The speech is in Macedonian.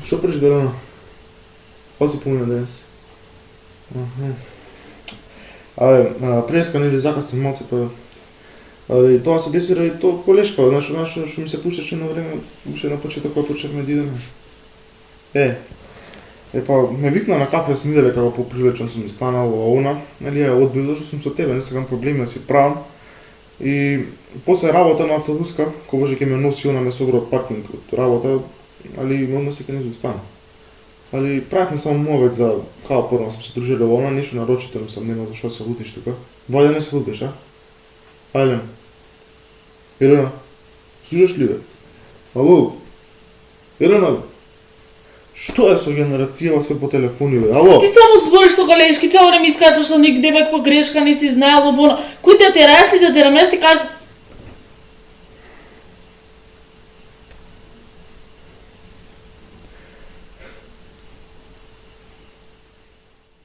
Що приш Белена? Какво си помина днес? Преска нели закъснем малце па... Тоа се десира и тоа колешка, што ми се пушташе на време, уште на почеток кога почнавме да идеме. Па ме викна на кафе, сме иделе како поприлечен сум станал, она, нели ја одбив зашто сум со тебе, не сакам проблеми да си правам. И после работа на автобуска, кога ќе ме носи она ме собра од паркинг од работа, али одма се ќе не застана. Али правевме само мовет за као прво сме се дружили во она, ништо нарочително сам нема зашто се лутиш тука. Вајде не се лутиш, а? Ајде. Ирена, слушаш ли бе? Ало? Ирена, бе? Што е со генерацијава све по телефони бе? Ало? Ти само збориш со колешки, цело време искачаш со никде бе каква грешка не си знаел, оно. Кој те расли да те намести, кажа,